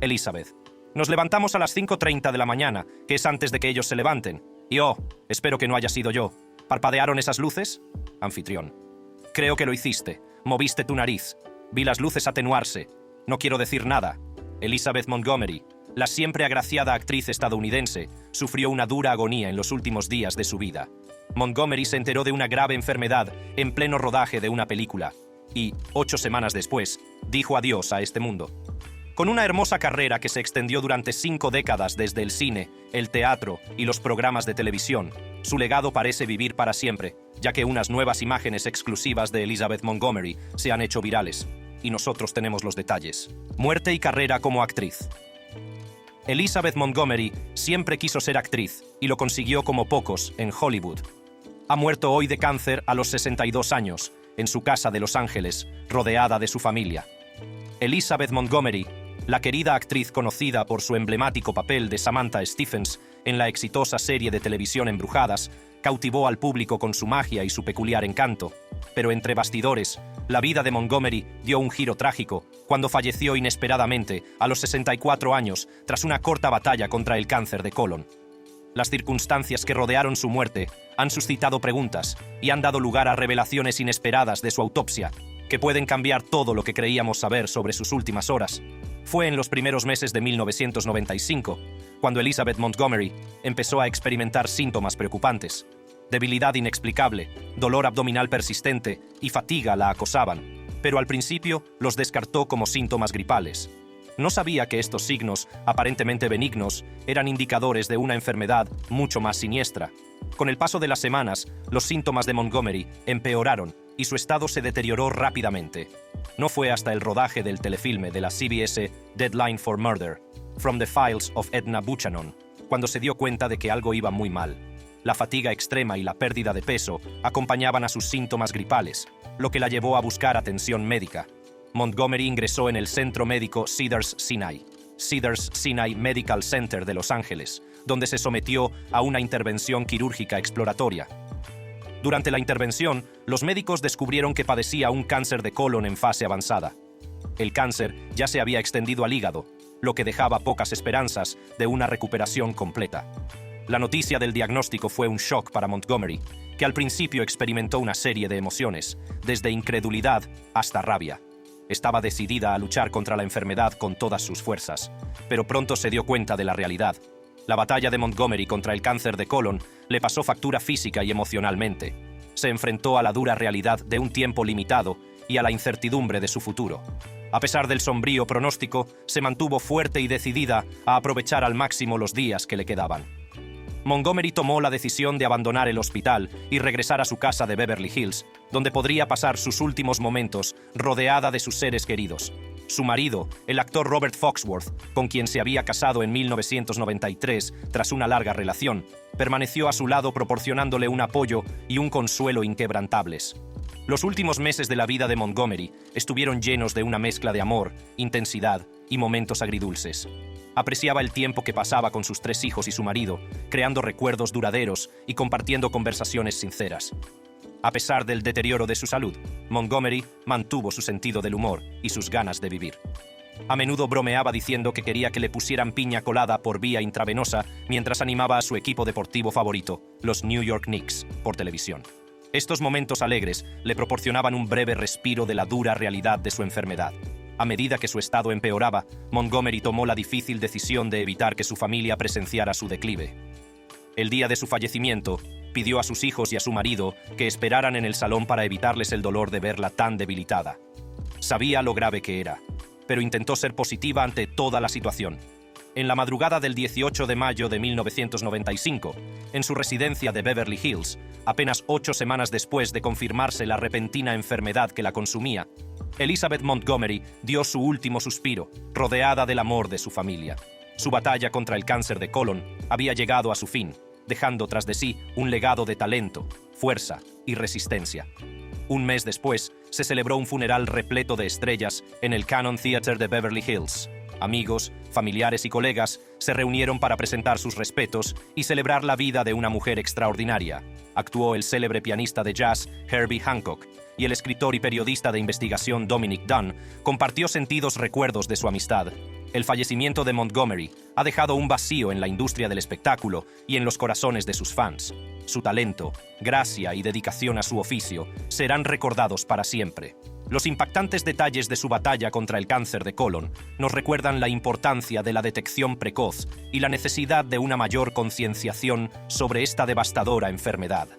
Elizabeth. Nos levantamos a las 5:30 de la mañana, que es antes de que ellos se levanten. Y espero que no haya sido yo. ¿Parpadearon esas luces? Anfitrión. Creo que lo hiciste. Moviste tu nariz. Vi las luces atenuarse. No quiero decir nada. Elizabeth Montgomery, la siempre agraciada actriz estadounidense, sufrió una dura agonía en los últimos días de su vida. Montgomery se enteró de una grave enfermedad en pleno rodaje de una película y, 8 semanas después, dijo adiós a este mundo. Con una hermosa carrera que se extendió durante 5 décadas desde el cine, el teatro y los programas de televisión, su legado parece vivir para siempre, ya que unas nuevas imágenes exclusivas de Elizabeth Montgomery se han hecho virales, y nosotros tenemos los detalles. Muerte y carrera como actriz. Elizabeth Montgomery siempre quiso ser actriz, y lo consiguió como pocos en Hollywood. Ha muerto hoy de cáncer a los 62 años, en su casa de Los Ángeles, rodeada de su familia. Elizabeth Montgomery, la querida actriz conocida por su emblemático papel de Samantha Stephens en la exitosa serie de televisión Embrujadas, cautivó al público con su magia y su peculiar encanto. Pero entre bastidores, la vida de Montgomery dio un giro trágico cuando falleció inesperadamente a los 64 años tras una corta batalla contra el cáncer de colon. Las circunstancias que rodearon su muerte han suscitado preguntas y han dado lugar a revelaciones inesperadas de su autopsia, que pueden cambiar todo lo que creíamos saber sobre sus últimas horas. Fue en los primeros meses de 1995, cuando Elizabeth Montgomery empezó a experimentar síntomas preocupantes. Debilidad inexplicable, dolor abdominal persistente y fatiga la acosaban, pero al principio los descartó como síntomas gripales. No sabía que estos signos, aparentemente benignos, eran indicadores de una enfermedad mucho más siniestra. Con el paso de las semanas, los síntomas de Montgomery empeoraron y su estado se deterioró rápidamente. No fue hasta el rodaje del telefilme de la CBS Deadline for Murder, From the Files of Edna Buchanan, cuando se dio cuenta de que algo iba muy mal. La fatiga extrema y la pérdida de peso acompañaban a sus síntomas gripales, lo que la llevó a buscar atención médica. Montgomery ingresó en el centro médico Cedars-Sinai Medical Center de Los Ángeles, donde se sometió a una intervención quirúrgica exploratoria. Durante la intervención, los médicos descubrieron que padecía un cáncer de colon en fase avanzada. El cáncer ya se había extendido al hígado, lo que dejaba pocas esperanzas de una recuperación completa. La noticia del diagnóstico fue un shock para Montgomery, que al principio experimentó una serie de emociones, desde incredulidad hasta rabia. Estaba decidida a luchar contra la enfermedad con todas sus fuerzas, pero pronto se dio cuenta de la realidad. La batalla de Montgomery contra el cáncer de colon le pasó factura física y emocionalmente. Se enfrentó a la dura realidad de un tiempo limitado y a la incertidumbre de su futuro. A pesar del sombrío pronóstico, se mantuvo fuerte y decidida a aprovechar al máximo los días que le quedaban. Montgomery tomó la decisión de abandonar el hospital y regresar a su casa de Beverly Hills, donde podría pasar sus últimos momentos rodeada de sus seres queridos. Su marido, el actor Robert Foxworth, con quien se había casado en 1993 tras una larga relación, permaneció a su lado proporcionándole un apoyo y un consuelo inquebrantables. Los últimos meses de la vida de Montgomery estuvieron llenos de una mezcla de amor, intensidad y momentos agridulces. Apreciaba el tiempo que pasaba con sus 3 hijos y su marido, creando recuerdos duraderos y compartiendo conversaciones sinceras. A pesar del deterioro de su salud, Montgomery mantuvo su sentido del humor y sus ganas de vivir. A menudo bromeaba diciendo que quería que le pusieran piña colada por vía intravenosa mientras animaba a su equipo deportivo favorito, los New York Knicks, por televisión. Estos momentos alegres le proporcionaban un breve respiro de la dura realidad de su enfermedad. A medida que su estado empeoraba, Montgomery tomó la difícil decisión de evitar que su familia presenciara su declive. El día de su fallecimiento, pidió a sus hijos y a su marido que esperaran en el salón para evitarles el dolor de verla tan debilitada. Sabía lo grave que era, pero intentó ser positiva ante toda la situación. En la madrugada del 18 de mayo de 1995, en su residencia de Beverly Hills, apenas 8 semanas después de confirmarse la repentina enfermedad que la consumía, Elizabeth Montgomery dio su último suspiro, rodeada del amor de su familia. Su batalla contra el cáncer de colon había llegado a su fin, dejando tras de sí un legado de talento, fuerza y resistencia. Un mes después, se celebró un funeral repleto de estrellas en el Cannon Theater de Beverly Hills. Amigos, familiares y colegas se reunieron para presentar sus respetos y celebrar la vida de una mujer extraordinaria. Actuó el célebre pianista de jazz Herbie Hancock y el escritor y periodista de investigación Dominic Dunn compartió sentidos recuerdos de su amistad. El fallecimiento de Montgomery ha dejado un vacío en la industria del espectáculo y en los corazones de sus fans. Su talento, gracia y dedicación a su oficio serán recordados para siempre. Los impactantes detalles de su batalla contra el cáncer de colon nos recuerdan la importancia de la detección precoz y la necesidad de una mayor concienciación sobre esta devastadora enfermedad.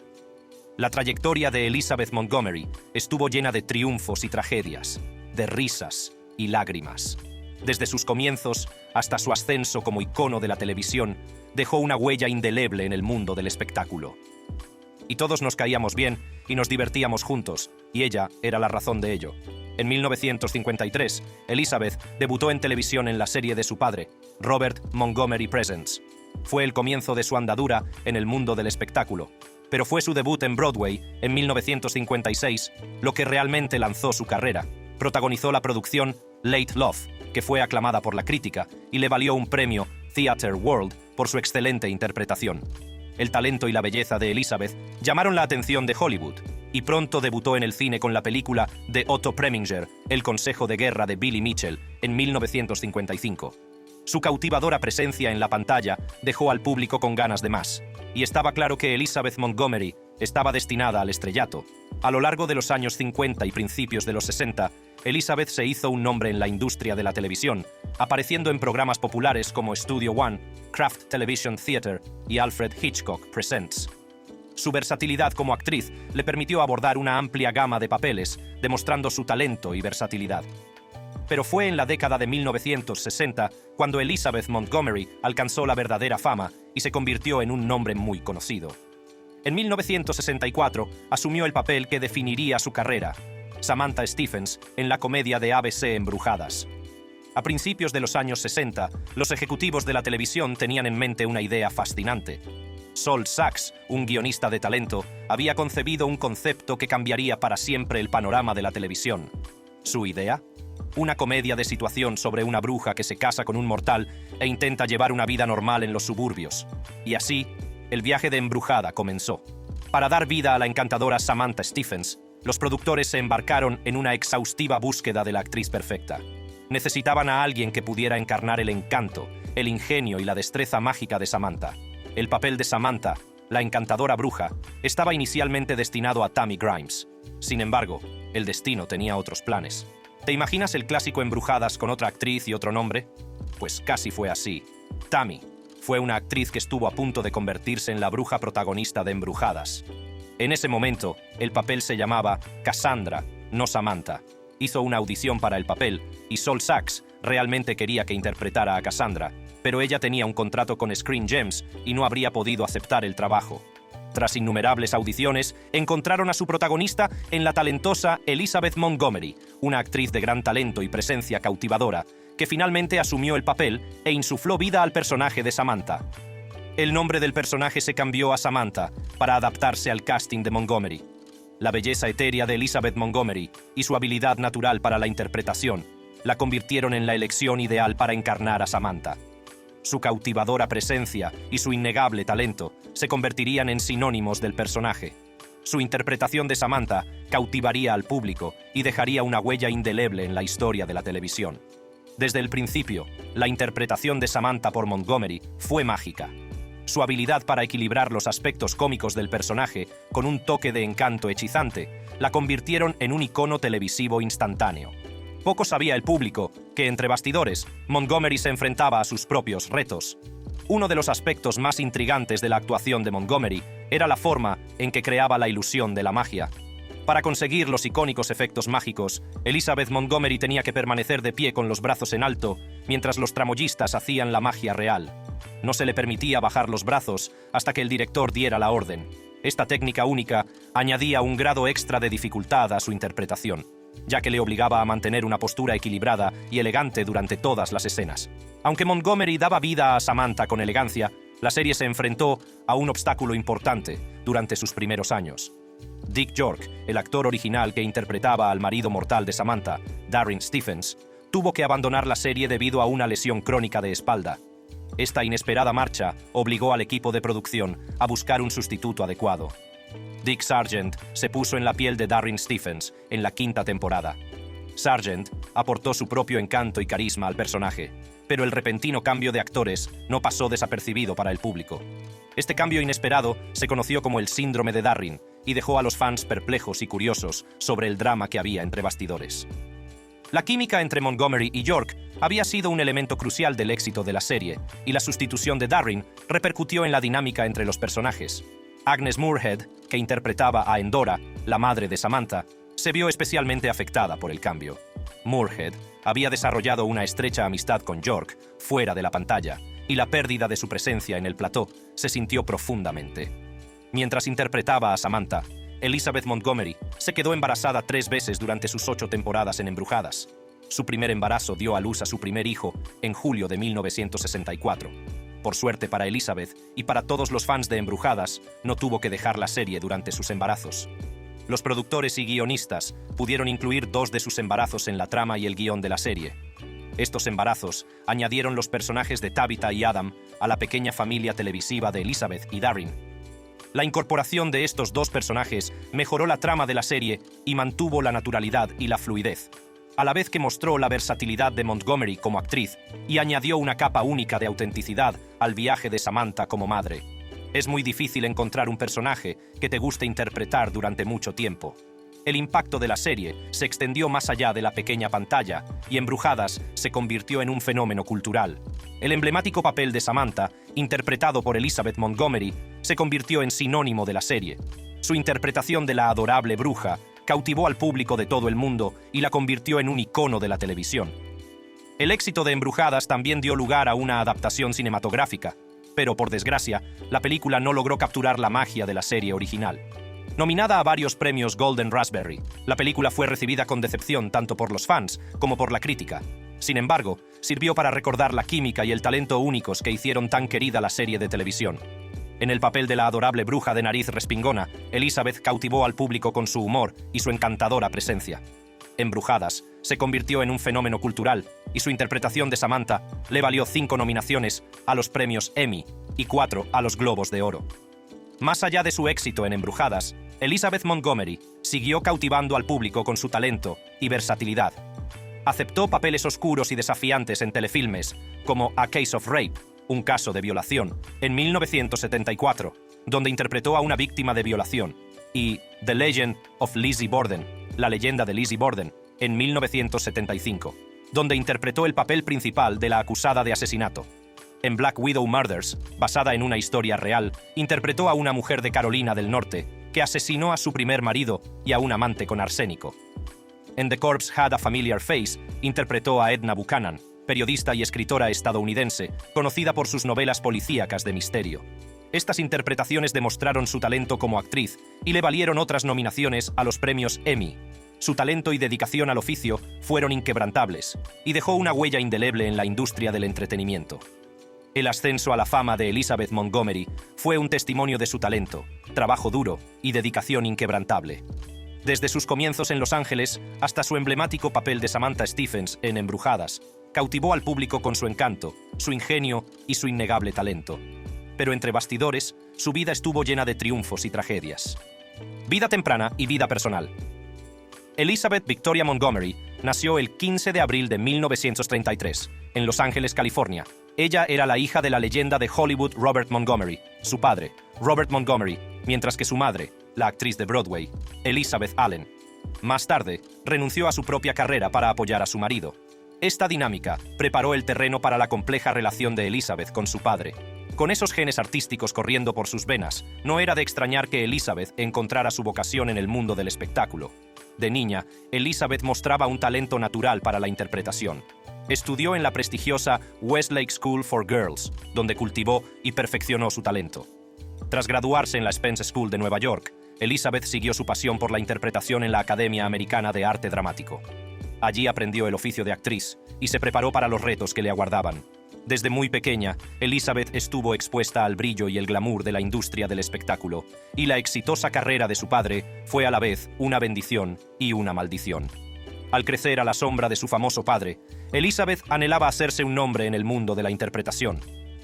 La trayectoria de Elizabeth Montgomery estuvo llena de triunfos y tragedias, de risas y lágrimas. Desde sus comienzos hasta su ascenso como icono de la televisión, dejó una huella indeleble en el mundo del espectáculo. Y todos nos caíamos bien y nos divertíamos juntos, y ella era la razón de ello. En 1953, Elizabeth debutó en televisión en la serie de su padre, Robert Montgomery Presents. Fue el comienzo de su andadura en el mundo del espectáculo, pero fue su debut en Broadway en 1956 lo que realmente lanzó su carrera. Protagonizó la producción Late Love, que fue aclamada por la crítica y le valió un premio Theatre World por su excelente interpretación. El talento y la belleza de Elizabeth llamaron la atención de Hollywood, y pronto debutó en el cine con la película de Otto Preminger, El consejo de guerra de Billy Mitchell, en 1955. Su cautivadora presencia en la pantalla dejó al público con ganas de más, y estaba claro que Elizabeth Montgomery estaba destinada al estrellato. A lo largo de los años 50 y principios de los 60, Elizabeth se hizo un nombre en la industria de la televisión, apareciendo en programas populares como Studio One, Kraft Television Theatre y Alfred Hitchcock Presents. Su versatilidad como actriz le permitió abordar una amplia gama de papeles, demostrando su talento y versatilidad. Pero fue en la década de 1960 cuando Elizabeth Montgomery alcanzó la verdadera fama y se convirtió en un nombre muy conocido. En 1964 asumió el papel que definiría su carrera, Samantha Stephens, en la comedia de ABC Embrujadas. A principios de los años 60, los ejecutivos de la televisión tenían en mente una idea fascinante. Sol Sachs, un guionista de talento, había concebido un concepto que cambiaría para siempre el panorama de la televisión. ¿Su idea? Una comedia de situación sobre una bruja que se casa con un mortal e intenta llevar una vida normal en los suburbios. Y así, el viaje de Embrujada comenzó. Para dar vida a la encantadora Samantha Stephens, los productores se embarcaron en una exhaustiva búsqueda de la actriz perfecta. Necesitaban a alguien que pudiera encarnar el encanto, el ingenio y la destreza mágica de Samantha. El papel de Samantha, la encantadora bruja, estaba inicialmente destinado a Tammy Grimes. Sin embargo, el destino tenía otros planes. ¿Te imaginas el clásico Embrujadas con otra actriz y otro nombre? Pues casi fue así. Tammy fue una actriz que estuvo a punto de convertirse en la bruja protagonista de Embrujadas. En ese momento, el papel se llamaba Cassandra, no Samantha. Hizo una audición para el papel y Sol Sachs realmente quería que interpretara a Cassandra, pero ella tenía un contrato con Screen Gems y no habría podido aceptar el trabajo. Tras innumerables audiciones, encontraron a su protagonista en la talentosa Elizabeth Montgomery, una actriz de gran talento y presencia cautivadora, que finalmente asumió el papel e insufló vida al personaje de Samantha. El nombre del personaje se cambió a Samantha para adaptarse al casting de Montgomery. La belleza etérea de Elizabeth Montgomery y su habilidad natural para la interpretación la convirtieron en la elección ideal para encarnar a Samantha. Su cautivadora presencia y su innegable talento se convertirían en sinónimos del personaje. Su interpretación de Samantha cautivaría al público y dejaría una huella indeleble en la historia de la televisión. Desde el principio, la interpretación de Samantha por Montgomery fue mágica. Su habilidad para equilibrar los aspectos cómicos del personaje con un toque de encanto hechizante la convirtieron en un icono televisivo instantáneo. Poco sabía el público que, entre bastidores, Montgomery se enfrentaba a sus propios retos. Uno de los aspectos más intrigantes de la actuación de Montgomery era la forma en que creaba la ilusión de la magia. Para conseguir los icónicos efectos mágicos, Elizabeth Montgomery tenía que permanecer de pie con los brazos en alto, mientras los tramoyistas hacían la magia real. No se le permitía bajar los brazos hasta que el director diera la orden. Esta técnica única añadía un grado extra de dificultad a su interpretación, ya que le obligaba a mantener una postura equilibrada y elegante durante todas las escenas. Aunque Montgomery daba vida a Samantha con elegancia, la serie se enfrentó a un obstáculo importante durante sus primeros años. Dick York, el actor original que interpretaba al marido mortal de Samantha, Darrin Stephens, tuvo que abandonar la serie debido a una lesión crónica de espalda. Esta inesperada marcha obligó al equipo de producción a buscar un sustituto adecuado. Dick Sargent se puso en la piel de Darrin Stephens en la quinta temporada. Sargent aportó su propio encanto y carisma al personaje, pero el repentino cambio de actores no pasó desapercibido para el público. Este cambio inesperado se conoció como el síndrome de Darren y dejó a los fans perplejos y curiosos sobre el drama que había entre bastidores. La química entre Montgomery y York había sido un elemento crucial del éxito de la serie, y la sustitución de Darren repercutió en la dinámica entre los personajes. Agnes Moorehead, que interpretaba a Endora, la madre de Samantha, se vio especialmente afectada por el cambio. Moorehead había desarrollado una estrecha amistad con York fuera de la pantalla, y la pérdida de su presencia en el plató se sintió profundamente. Mientras interpretaba a Samantha, Elizabeth Montgomery se quedó embarazada 3 veces durante sus 8 temporadas en Embrujadas. Su primer embarazo dio a luz a su primer hijo en julio de 1964. Por suerte para Elizabeth y para todos los fans de Embrujadas, no tuvo que dejar la serie durante sus embarazos. Los productores y guionistas pudieron incluir 2 de sus embarazos en la trama y el guión de la serie. Estos embarazos añadieron los personajes de Tabitha y Adam a la pequeña familia televisiva de Elizabeth y Darren. La incorporación de estos 2 personajes mejoró la trama de la serie y mantuvo la naturalidad y la fluidez, a la vez que mostró la versatilidad de Montgomery como actriz y añadió una capa única de autenticidad al viaje de Samantha como madre. Es muy difícil encontrar un personaje que te guste interpretar durante mucho tiempo. El impacto de la serie se extendió más allá de la pequeña pantalla y Embrujadas se convirtió en un fenómeno cultural. El emblemático papel de Samantha, interpretado por Elizabeth Montgomery, se convirtió en sinónimo de la serie. Su interpretación de la adorable bruja cautivó al público de todo el mundo y la convirtió en un icono de la televisión. El éxito de Embrujadas también dio lugar a una adaptación cinematográfica, pero por desgracia, la película no logró capturar la magia de la serie original. Nominada a varios premios Golden Raspberry, la película fue recibida con decepción tanto por los fans como por la crítica. Sin embargo, sirvió para recordar la química y el talento únicos que hicieron tan querida la serie de televisión. En el papel de la adorable bruja de nariz respingona, Elizabeth cautivó al público con su humor y su encantadora presencia. Embrujadas se convirtió en un fenómeno cultural y su interpretación de Samantha le valió 5 nominaciones a los premios Emmy y 4 a los Globos de Oro. Más allá de su éxito en Embrujadas, Elizabeth Montgomery siguió cautivando al público con su talento y versatilidad. Aceptó papeles oscuros y desafiantes en telefilmes, como A Case of Rape, un caso de violación, en 1974, donde interpretó a una víctima de violación, y The Legend of Lizzie Borden, la leyenda de Lizzie Borden, en 1975, donde interpretó el papel principal de la acusada de asesinato. En Black Widow Murders, basada en una historia real, interpretó a una mujer de Carolina del Norte que asesinó a su primer marido y a un amante con arsénico. En The Corpse Had a Familiar Face, interpretó a Edna Buchanan, periodista y escritora estadounidense, conocida por sus novelas policíacas de misterio. Estas interpretaciones demostraron su talento como actriz y le valieron otras nominaciones a los premios Emmy. Su talento y dedicación al oficio fueron inquebrantables y dejó una huella indeleble en la industria del entretenimiento. El ascenso a la fama de Elizabeth Montgomery fue un testimonio de su talento, trabajo duro y dedicación inquebrantable. Desde sus comienzos en Los Ángeles hasta su emblemático papel de Samantha Stephens en Embrujadas, cautivó al público con su encanto, su ingenio y su innegable talento. Pero entre bastidores, su vida estuvo llena de triunfos y tragedias. Vida temprana y vida personal. Elizabeth Victoria Montgomery nació el 15 de abril de 1933, en Los Ángeles, California. Ella era la hija de la leyenda de Hollywood Robert Montgomery, su padre, Robert Montgomery, mientras que su madre, la actriz de Broadway, Elizabeth Allen. Más tarde, renunció a su propia carrera para apoyar a su marido. Esta dinámica preparó el terreno para la compleja relación de Elizabeth con su padre. Con esos genes artísticos corriendo por sus venas, no era de extrañar que Elizabeth encontrara su vocación en el mundo del espectáculo. De niña, Elizabeth mostraba un talento natural para la interpretación. Estudió en la prestigiosa Westlake School for Girls, donde cultivó y perfeccionó su talento. Tras graduarse en la Spence School de Nueva York, Elizabeth siguió su pasión por la interpretación en la Academia Americana de Arte Dramático. Allí aprendió el oficio de actriz y se preparó para los retos que le aguardaban. Desde muy pequeña, Elizabeth estuvo expuesta al brillo y el glamour de la industria del espectáculo, y la exitosa carrera de su padre fue a la vez una bendición y una maldición. Al crecer a la sombra de su famoso padre, Elizabeth anhelaba hacerse un nombre en el mundo de la interpretación.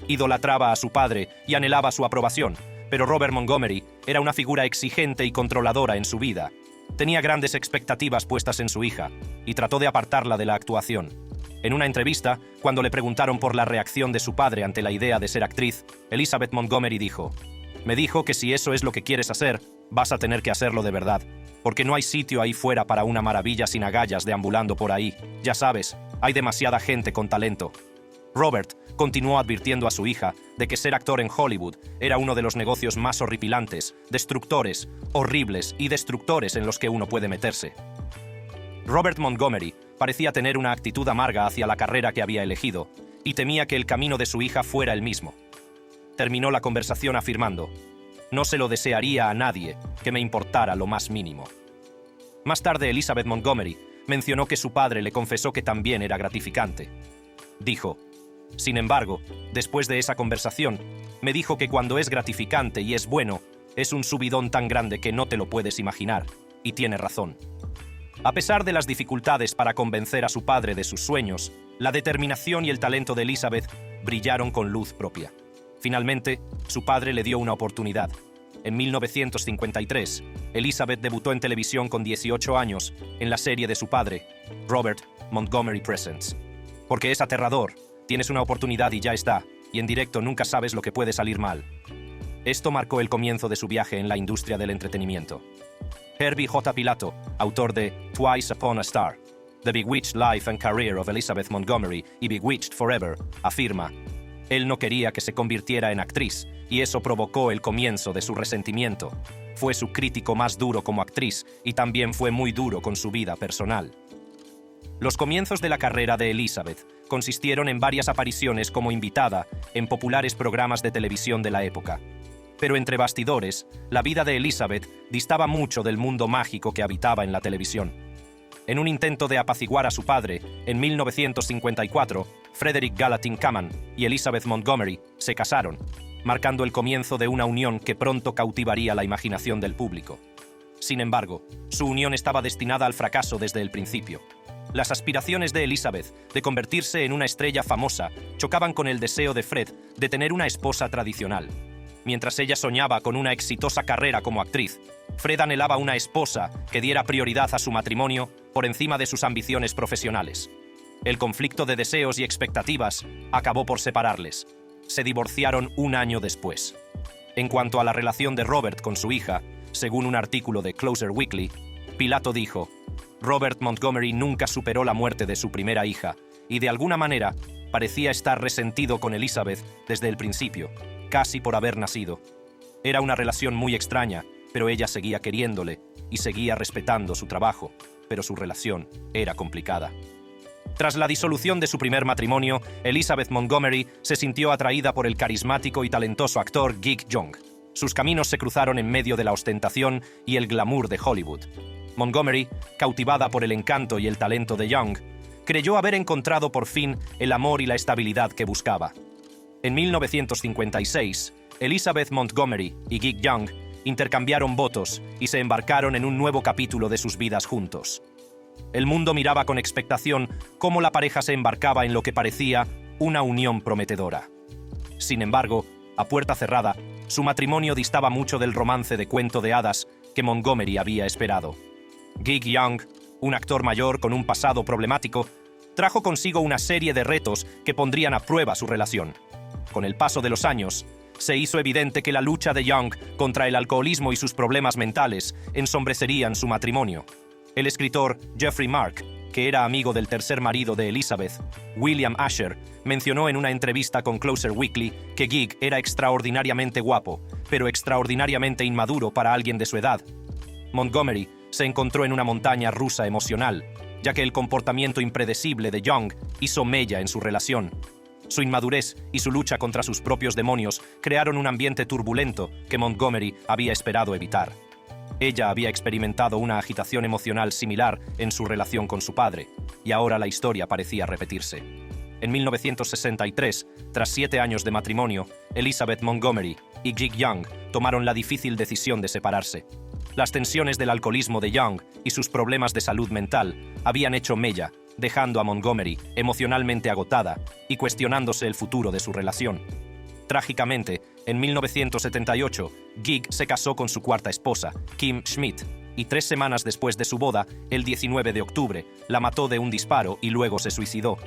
Idolatraba a su padre y anhelaba su aprobación, pero Robert Montgomery era una figura exigente y controladora en su vida. Tenía grandes expectativas puestas en su hija y trató de apartarla de la actuación. En una entrevista, cuando le preguntaron por la reacción de su padre ante la idea de ser actriz, Elizabeth Montgomery dijo: «Me dijo que si eso es lo que quieres hacer, vas a tener que hacerlo de verdad, porque no hay sitio ahí fuera para una maravilla sin agallas deambulando por ahí. Ya sabes, hay demasiada gente con talento». Robert continuó advirtiendo a su hija de que ser actor en Hollywood era uno de los negocios más horripilantes, destructores, horribles y destructores en los que uno puede meterse. Robert Montgomery parecía tener una actitud amarga hacia la carrera que había elegido y temía que el camino de su hija fuera el mismo. Terminó la conversación afirmando: «No se lo desearía a nadie que me importara lo más mínimo». Más tarde, Elizabeth Montgomery mencionó que su padre le confesó que también era gratificante. Dijo: «Sin embargo, después de esa conversación, me dijo que cuando es gratificante y es bueno, es un subidón tan grande que no te lo puedes imaginar, y tiene razón». A pesar de las dificultades para convencer a su padre de sus sueños, la determinación y el talento de Elizabeth brillaron con luz propia. Finalmente, su padre le dio una oportunidad. En 1953, Elizabeth debutó en televisión con 18 años en la serie de su padre, Robert Montgomery Presents. Porque es aterrador, tienes una oportunidad y ya está, y en directo nunca sabes lo que puede salir mal. Esto marcó el comienzo de su viaje en la industria del entretenimiento. Herbie J. Pilato, autor de Twice Upon a Star, The Bewitched Life and Career of Elizabeth Montgomery y Bewitched Forever, afirma: «Él no quería que se convirtiera en actriz, y eso provocó el comienzo de su resentimiento. Fue su crítico más duro como actriz y también fue muy duro con su vida personal». Los comienzos de la carrera de Elizabeth consistieron en varias apariciones como invitada en populares programas de televisión de la época. Pero entre bastidores, la vida de Elizabeth distaba mucho del mundo mágico que habitaba en la televisión. En un intento de apaciguar a su padre, en 1954, Frederick Gallatin Kaman y Elizabeth Montgomery se casaron, marcando el comienzo de una unión que pronto cautivaría la imaginación del público. Sin embargo, su unión estaba destinada al fracaso desde el principio. Las aspiraciones de Elizabeth de convertirse en una estrella famosa chocaban con el deseo de Fred de tener una esposa tradicional. Mientras ella soñaba con una exitosa carrera como actriz, Fred anhelaba una esposa que diera prioridad a su matrimonio por encima de sus ambiciones profesionales. El conflicto de deseos y expectativas acabó por separarles. Se divorciaron un año después. En cuanto a la relación de Robert con su hija, según un artículo de Closer Weekly, Pilato dijo: «Robert Montgomery nunca superó la muerte de su primera hija y de alguna manera parecía estar resentido con Elizabeth desde el principio, casi por haber nacido. Era una relación muy extraña, pero ella seguía queriéndole y seguía respetando su trabajo, pero su relación era complicada». Tras la disolución de su primer matrimonio, Elizabeth Montgomery se sintió atraída por el carismático y talentoso actor Gig Young. Sus caminos se cruzaron en medio de la ostentación y el glamour de Hollywood. Montgomery, cautivada por el encanto y el talento de Young, creyó haber encontrado por fin el amor y la estabilidad que buscaba. En 1956, Elizabeth Montgomery y Gig Young intercambiaron votos y se embarcaron en un nuevo capítulo de sus vidas juntos. El mundo miraba con expectación cómo la pareja se embarcaba en lo que parecía una unión prometedora. Sin embargo, a puerta cerrada, su matrimonio distaba mucho del romance de cuento de hadas que Montgomery había esperado. Gig Young, un actor mayor con un pasado problemático, trajo consigo una serie de retos que pondrían a prueba su relación. Con el paso de los años, se hizo evidente que la lucha de Young contra el alcoholismo y sus problemas mentales ensombrecerían su matrimonio. El escritor Jeffrey Mark, que era amigo del tercer marido de Elizabeth, William Asher, mencionó en una entrevista con Closer Weekly que Gig era extraordinariamente guapo, pero extraordinariamente inmaduro para alguien de su edad. Montgomery se encontró en una montaña rusa emocional, ya que el comportamiento impredecible de Young hizo mella en su relación. Su inmadurez y su lucha contra sus propios demonios crearon un ambiente turbulento que Montgomery había esperado evitar. Ella había experimentado una agitación emocional similar en su relación con su padre, y ahora la historia parecía repetirse. En 1963, tras 7 años de matrimonio, Elizabeth Montgomery y Gig Young tomaron la difícil decisión de separarse. Las tensiones del alcoholismo de Young y sus problemas de salud mental habían hecho mella, dejando a Montgomery emocionalmente agotada y cuestionándose el futuro de su relación. Trágicamente, en 1978, Gig se casó con su cuarta esposa, Kim Schmidt, y 3 semanas después de su boda, el 19 de octubre, la mató de un disparo y luego se suicidó.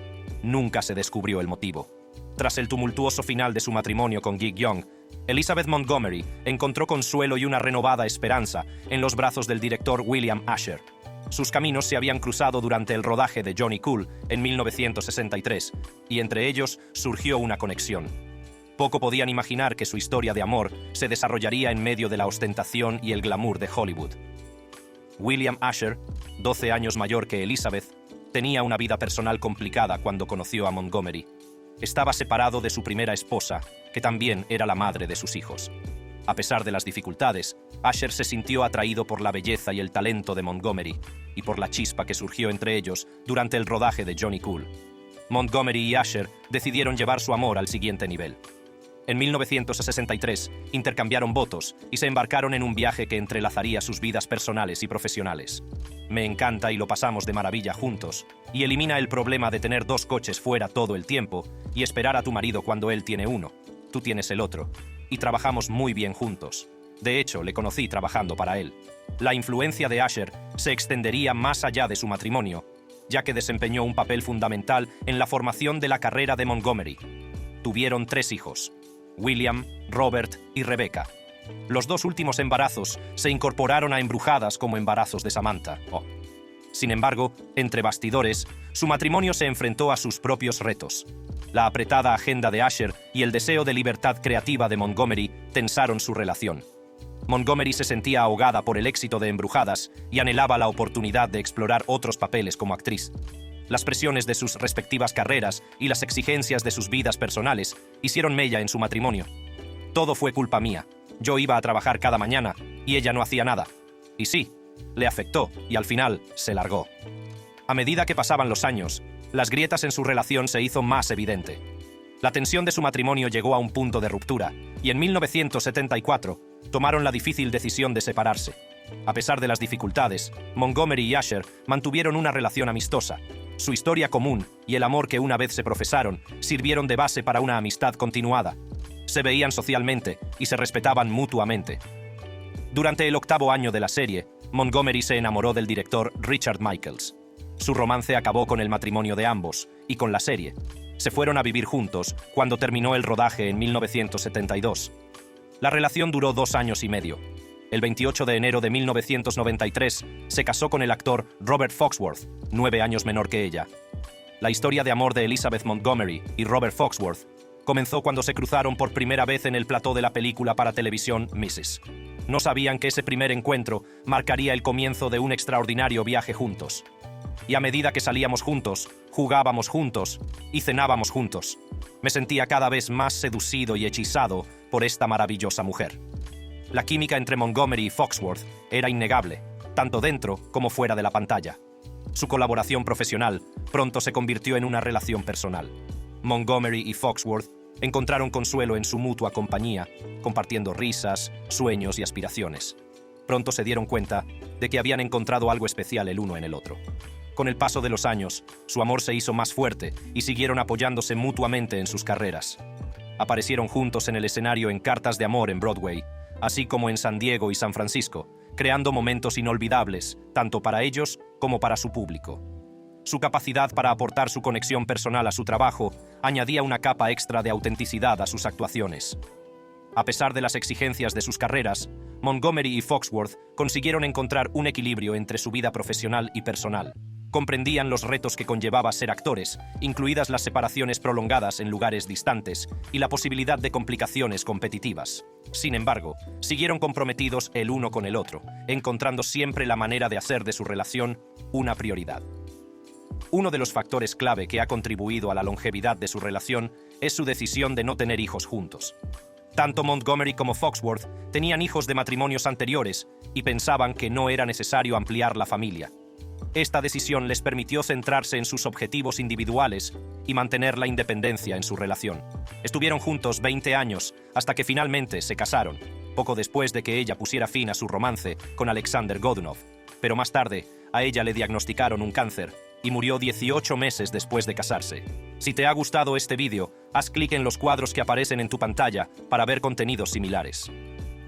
Nunca se descubrió el motivo. Tras el tumultuoso final de su matrimonio con Gig Young, Elizabeth Montgomery encontró consuelo y una renovada esperanza en los brazos del director William Asher. Sus caminos se habían cruzado durante el rodaje de Johnny Cool en 1963, y entre ellos surgió una conexión. Poco podían imaginar que su historia de amor se desarrollaría en medio de la ostentación y el glamour de Hollywood. William Asher, 12 años mayor que Elizabeth, tenía una vida personal complicada cuando conoció a Montgomery. Estaba separado de su primera esposa, que también era la madre de sus hijos. A pesar de las dificultades, Asher se sintió atraído por la belleza y el talento de Montgomery y por la chispa que surgió entre ellos durante el rodaje de Johnny Cool. Montgomery y Asher decidieron llevar su amor al siguiente nivel. En 1963, intercambiaron votos y se embarcaron en un viaje que entrelazaría sus vidas personales y profesionales. Me encanta y lo pasamos de maravilla juntos, y elimina el problema de tener dos coches fuera todo el tiempo y esperar a tu marido cuando él tiene uno, tú tienes el otro, y trabajamos muy bien juntos. De hecho, le conocí trabajando para él. La influencia de Asher se extendería más allá de su matrimonio, ya que desempeñó un papel fundamental en la formación de la carrera de Montgomery. Tuvieron 3 hijos: William, Robert y Rebecca. Los 2 últimos embarazos se incorporaron a Embrujadas como embarazos de Samantha. Sin embargo, entre bastidores, su matrimonio se enfrentó a sus propios retos. La apretada agenda de Asher y el deseo de libertad creativa de Montgomery tensaron su relación. Montgomery se sentía ahogada por el éxito de Embrujadas y anhelaba la oportunidad de explorar otros papeles como actriz. Las presiones de sus respectivas carreras y las exigencias de sus vidas personales hicieron mella en su matrimonio. Todo fue culpa mía. Yo iba a trabajar cada mañana y ella no hacía nada. Y sí, le afectó y al final se largó. A medida que pasaban los años, las grietas en su relación se hizo más evidente. La tensión de su matrimonio llegó a un punto de ruptura y en 1974 tomaron la difícil decisión de separarse. A pesar de las dificultades, Montgomery y Asher mantuvieron una relación amistosa. Su historia común y el amor que una vez se profesaron sirvieron de base para una amistad continuada. Se veían socialmente y se respetaban mutuamente. Durante el 8º año de la serie, Montgomery se enamoró del director Richard Michaels. Su romance acabó con el matrimonio de ambos y con la serie. Se fueron a vivir juntos cuando terminó el rodaje en 1972. La relación duró 2 años y medio. El 28 de enero de 1993 se casó con el actor Robert Foxworth, 9 años menor que ella. La historia de amor de Elizabeth Montgomery y Robert Foxworth comenzó cuando se cruzaron por primera vez en el plató de la película para televisión Mrs. No sabían que ese primer encuentro marcaría el comienzo de un extraordinario viaje juntos. Y a medida que salíamos juntos, jugábamos juntos y cenábamos juntos, me sentía cada vez más seducido y hechizado por esta maravillosa mujer. La química entre Montgomery y Foxworth era innegable, tanto dentro como fuera de la pantalla. Su colaboración profesional pronto se convirtió en una relación personal. Montgomery y Foxworth encontraron consuelo en su mutua compañía, compartiendo risas, sueños y aspiraciones. Pronto se dieron cuenta de que habían encontrado algo especial el uno en el otro. Con el paso de los años, su amor se hizo más fuerte y siguieron apoyándose mutuamente en sus carreras. Aparecieron juntos en el escenario en Cartas de Amor en Broadway, así como en San Diego y San Francisco, creando momentos inolvidables, tanto para ellos como para su público. Su capacidad para aportar su conexión personal a su trabajo añadía una capa extra de autenticidad a sus actuaciones. A pesar de las exigencias de sus carreras, Montgomery y Foxworth consiguieron encontrar un equilibrio entre su vida profesional y personal. Comprendían los retos que conllevaba ser actores, incluidas las separaciones prolongadas en lugares distantes y la posibilidad de complicaciones competitivas. Sin embargo, siguieron comprometidos el uno con el otro, encontrando siempre la manera de hacer de su relación una prioridad. Uno de los factores clave que ha contribuido a la longevidad de su relación es su decisión de no tener hijos juntos. Tanto Montgomery como Foxworth tenían hijos de matrimonios anteriores y pensaban que no era necesario ampliar la familia. Esta decisión les permitió centrarse en sus objetivos individuales y mantener la independencia en su relación. Estuvieron juntos 20 años hasta que finalmente se casaron, poco después de que ella pusiera fin a su romance con Alexander Godunov. Pero más tarde, a ella le diagnosticaron un cáncer y murió 18 meses después de casarse. Si te ha gustado este vídeo, haz clic en los cuadros que aparecen en tu pantalla para ver contenidos similares.